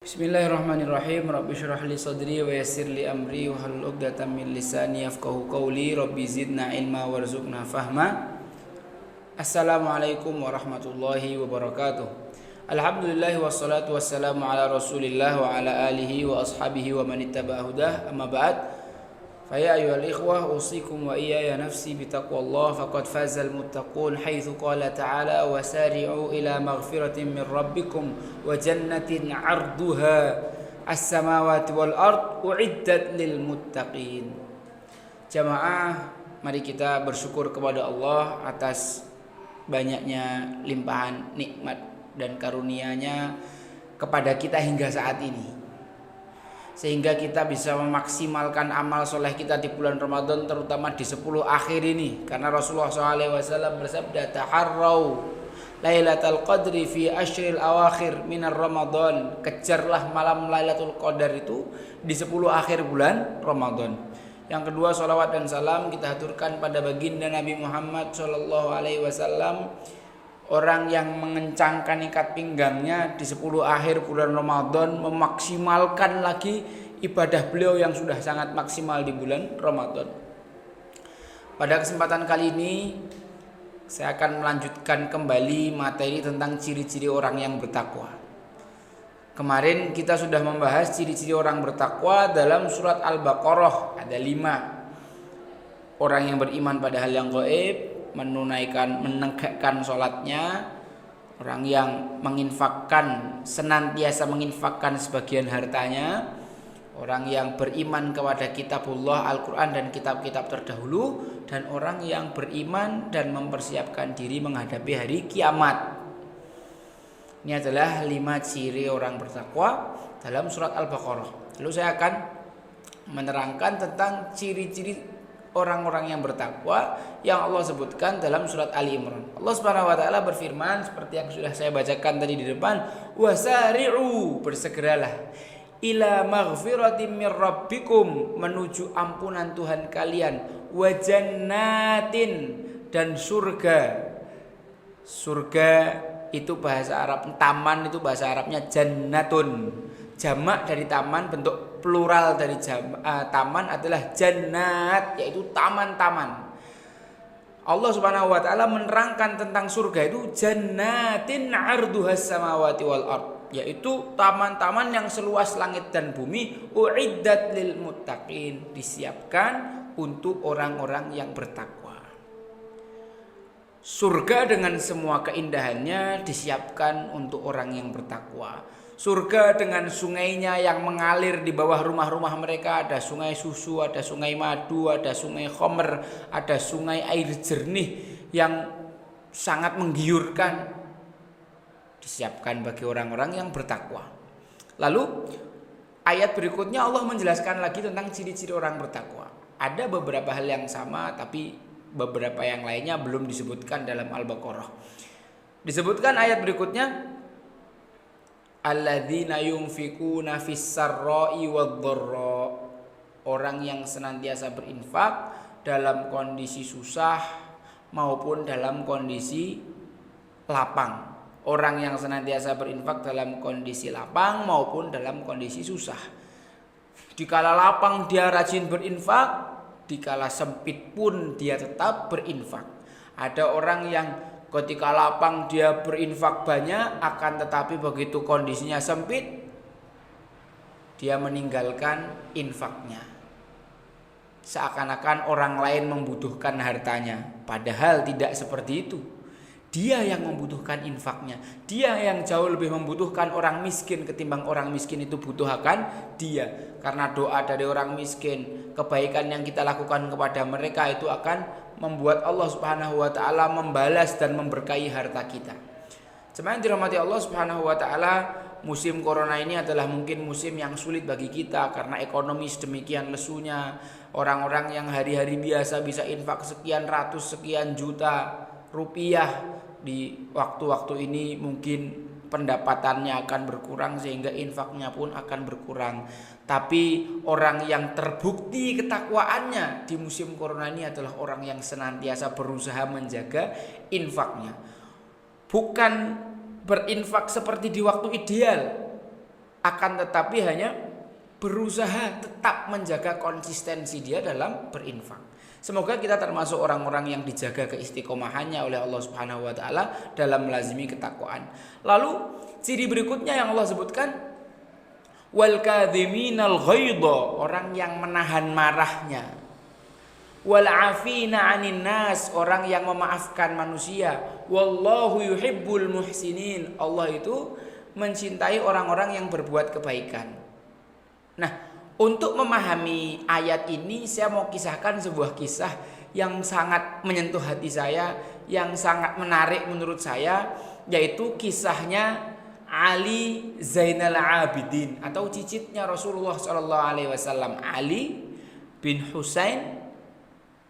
Bismillahirrahmanirrahim. Rabbi shrah li sadri wa yassir li amri wa hlul 'uqdatam min lisani yafqahu qawli. Rabbi zidna ilma warzuqna fahma. Assalamualaikum warahmatullahi wabarakatuh. Alhamdulillah wassalatu wassalamu ala Rasulillah wa ala alihi wa ashabihi wa man ittaba'a hudah. Amma ba'd. Faya ayyuhal ikhwah usikum wa iyaya nafsi bitaqwallah faqad fazal muttaqun haitsu qala ta'ala wasari'u ila maghfiratin min rabbikum wa jannatin 'arduha as-samawati wal ard u'iddat lil muttaqin. Jamaah, mari kita bersyukur kepada Allah atas banyaknya limpahan nikmat dan karunia-Nya kepada kita hingga saat ini, sehingga kita bisa memaksimalkan amal soleh kita di bulan Ramadan, terutama di 10 akhir ini. Karena Rasulullah SAW bersabda, taharrau Lailatul Qadri fi ashril awakhir minar Ramadan. Kejarlah malam Lailatul Qadar itu di 10 akhir bulan Ramadan. Yang kedua, salawat dan salam kita haturkan pada baginda Nabi Muhammad SAW, orang yang mengencangkan ikat pinggangnya di 10 akhir bulan Ramadan, memaksimalkan lagi ibadah beliau yang sudah sangat maksimal di bulan Ramadan. Pada kesempatan kali ini saya akan melanjutkan kembali materi tentang ciri-ciri orang yang bertakwa. Kemarin kita sudah membahas ciri-ciri orang bertakwa dalam surat Al-Baqarah. Ada 5. Orang yang beriman pada hal yang gaib, menegakkan sholatnya, orang yang senantiasa menginfakkan sebagian hartanya, orang yang beriman kepada kitabullah Al-Quran dan kitab-kitab terdahulu, dan orang yang beriman dan mempersiapkan diri menghadapi hari kiamat. Ini adalah 5 ciri orang bertakwa dalam surat Al-Baqarah. Lalu saya akan menerangkan tentang ciri-ciri orang-orang yang bertakwa yang Allah sebutkan dalam surat Ali Imran. Allah Subhanahu wa taala berfirman seperti yang sudah saya bacakan tadi di depan, wasari'u, bersegeralah, ila maghfiratin mir rabbikum, menuju ampunan Tuhan kalian, wa jannatin, dan surga. Surga itu bahasa Arab, taman itu bahasa Arabnya jannatun. Jamak dari taman, bentuk plural dari taman adalah jannat, yaitu taman-taman. Allah Subhanahu wa taala menerangkan tentang surga itu jannatin 'arduhas samawati wal ard, yaitu taman-taman yang seluas langit dan bumi, uiddat lil muttaqin, disiapkan untuk orang-orang yang bertakwa. Surga dengan semua keindahannya disiapkan untuk orang yang bertakwa. Surga dengan sungainya yang mengalir di bawah rumah-rumah mereka, ada sungai susu, ada sungai madu, ada sungai khamr, ada sungai air jernih yang sangat menggiurkan, disiapkan bagi orang-orang yang bertakwa. Lalu ayat berikutnya Allah menjelaskan lagi tentang ciri-ciri orang bertakwa. Ada beberapa hal yang sama, tapi beberapa yang lainnya belum disebutkan dalam Al-Baqarah. Disebutkan ayat berikutnya, alladzina yunfikuna fis sarra'i wad-dharra, orang yang senantiasa berinfak dalam kondisi susah maupun dalam kondisi lapang. Orang yang senantiasa berinfak dalam kondisi lapang maupun dalam kondisi susah. Dikala lapang dia rajin berinfak, dikala sempit pun dia tetap berinfak. Ada orang yang ketika lapang dia berinfak banyak, akan tetapi begitu kondisinya sempit dia meninggalkan infaknya. Seakan-akan orang lain membutuhkan hartanya, padahal tidak seperti itu. Dia yang membutuhkan infaknya. Dia yang jauh lebih membutuhkan orang miskin ketimbang orang miskin itu butuh akan dia. Karena doa dari orang miskin, kebaikan yang kita lakukan kepada mereka itu akan membuat Allah Subhanahu wa taala membalas dan memberkahi harta kita. Jemaah yang dirahmati Allah Subhanahu wa taala, musim corona ini adalah mungkin musim yang sulit bagi kita karena ekonomi sedemikian lesunya. Orang-orang yang hari-hari biasa bisa infak sekian ratus, sekian juta rupiah, di waktu-waktu ini mungkin pendapatannya akan berkurang sehingga infaknya pun akan berkurang. Tapi orang yang terbukti ketakwaannya di musim corona ini adalah orang yang senantiasa berusaha menjaga infaknya. Bukan berinfak seperti di waktu ideal, akan tetapi hanya berusaha tetap menjaga konsistensi dia dalam berinfak. Semoga kita termasuk orang-orang yang dijaga keistiqomahannya oleh Allah Subhanahu wa taala dalam melazimi ketakwaan. Lalu ciri berikutnya yang Allah sebutkan, wal kadhiminal ghaidha, orang yang menahan marahnya. Wal afina 'anin nas, orang yang memaafkan manusia. Wallahu yuhibbul muhsinin, Allah itu mencintai orang-orang yang berbuat kebaikan. Nah, untuk memahami ayat ini saya mau kisahkan sebuah kisah yang sangat menyentuh hati saya, yang sangat menarik menurut saya, yaitu kisahnya Ali Zainal Abidin atau cicitnya Rasulullah SAW, Ali bin Husain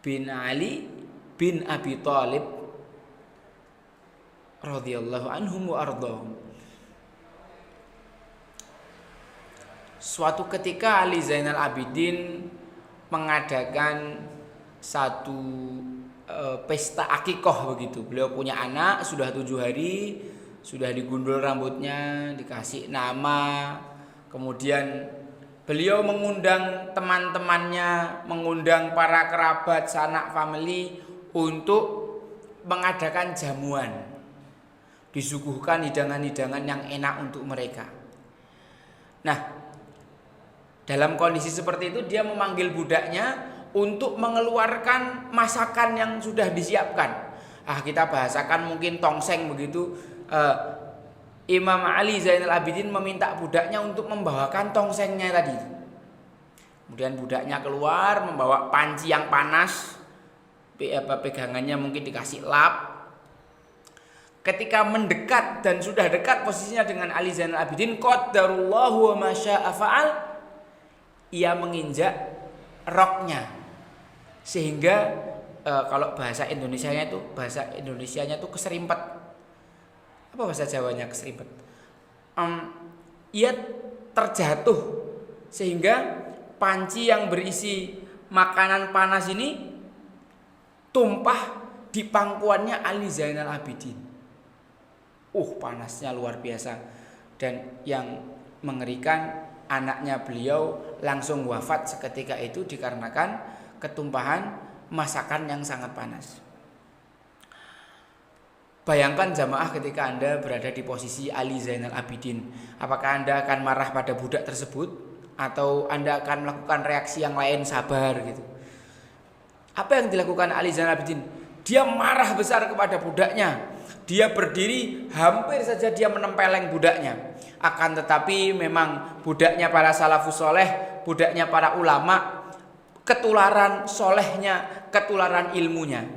bin Ali bin Abi Thalib radhiyallahu anhum wa ardhahum. Suatu ketika Ali Zainal Abidin mengadakan satu pesta akikoh begitu. Beliau punya anak sudah 7 hari, sudah digundul rambutnya, dikasih nama. Kemudian beliau mengundang teman-temannya, mengundang para kerabat, sanak family untuk mengadakan jamuan. Disuguhkan hidangan-hidangan yang enak untuk mereka. Nah, dalam kondisi seperti itu dia memanggil budaknya untuk mengeluarkan masakan yang sudah disiapkan. Kita bahasakan mungkin tongseng begitu. Imam Ali Zainal Abidin meminta budaknya untuk membawakan tongsengnya tadi. Kemudian budaknya keluar membawa panci yang panas. Pegangannya mungkin dikasih lap. Ketika mendekat dan sudah dekat posisinya dengan Ali Zainal Abidin, qadarullahu wa ma syaa fa'al, ia menginjak roknya sehingga kalau bahasa Indonesianya itu keserimpet. Apa bahasa Jawanya keserimpet? Ia terjatuh sehingga panci yang berisi makanan panas ini tumpah di pangkuannya Ali Zainal Abidin. Panasnya luar biasa, dan yang mengerikan, anaknya beliau langsung wafat seketika itu dikarenakan ketumpahan masakan yang sangat panas. Bayangkan jamaah ketika Anda berada di posisi Ali Zainal Abidin. Apakah Anda akan marah pada budak tersebut atau Anda akan melakukan reaksi yang lain, sabar gitu? Apa yang dilakukan Ali Zainal Abidin? Dia marah besar kepada budaknya. Dia berdiri, hampir saja dia menempeleng budaknya. Akan tetapi memang budaknya para salafus soleh, budaknya para ulama, ketularan solehnya, ketularan ilmunya.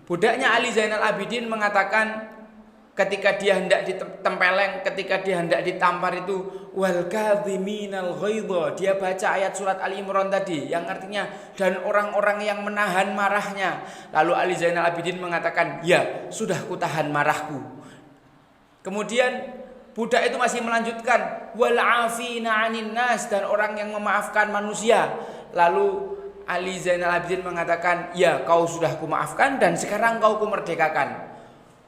Budaknya Ali Zainal Abidin mengatakan ketika dia hendak ditempeleng, ketika dia hendak ditampar itu, wal kadhiminal ghaidha, dia baca ayat surat Ali Imran tadi yang artinya dan orang-orang yang menahan marahnya. Lalu Ali Zainal Abidin mengatakan, ya sudah kutahan marahku. Kemudian budak itu masih melanjutkan, wal afina 'anin nas, dan orang yang memaafkan manusia. Lalu Ali Zainal Abidin mengatakan, ya kau sudah kumaafkan dan sekarang kau kumerdekakan.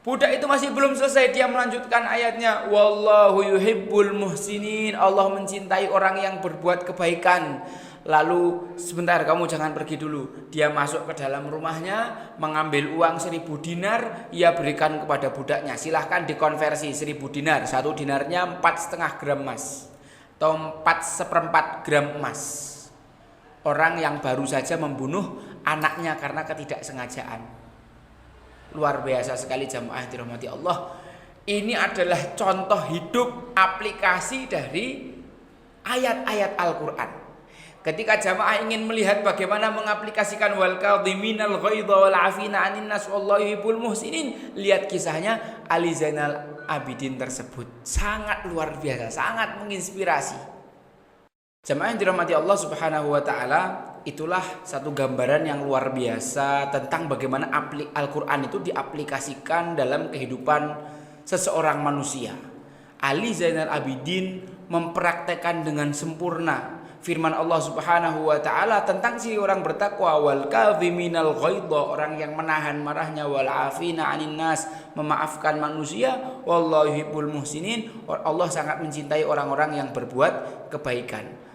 Budak itu masih belum selesai, dia melanjutkan ayatnya, wallahu yuhibbul muhsinin, Allah mencintai orang yang berbuat kebaikan. Lalu sebentar, kamu jangan pergi dulu. Dia masuk ke dalam rumahnya, mengambil uang 1000 dinar, ia berikan kepada budaknya. Silahkan dikonversi 1000 dinar, 1 dinarnya 4,5 gram emas atau 4/4 gram emas. Orang yang baru saja membunuh anaknya karena ketidaksengajaan. Luar biasa sekali jamaah dirahmati Allah. Ini adalah contoh hidup aplikasi dari ayat-ayat Al-Quran. Ketika jamaah ingin melihat bagaimana mengaplikasikan wal kadhiminal ghaidha wal afina 'anin nas wallahu yuhibbul muhsinin, lihat kisahnya Ali Zainal Abidin tersebut. Sangat luar biasa, sangat menginspirasi. Jamaah yang dirahmati Allah Subhanahu wa taala, itulah satu gambaran yang luar biasa tentang bagaimana Al-Quran itu diaplikasikan dalam kehidupan seseorang manusia. Ali Zainal Abidin mempraktekkan dengan sempurna firman Allah Subhanahu wa taala tentang si orang bertakwa, wal kadhiminal ghaidha, orang yang menahan marahnya, wal afina 'anil nas, memaafkan manusia, wallahu yuhibbul muhsinin, Allah sangat mencintai orang-orang yang berbuat kebaikan.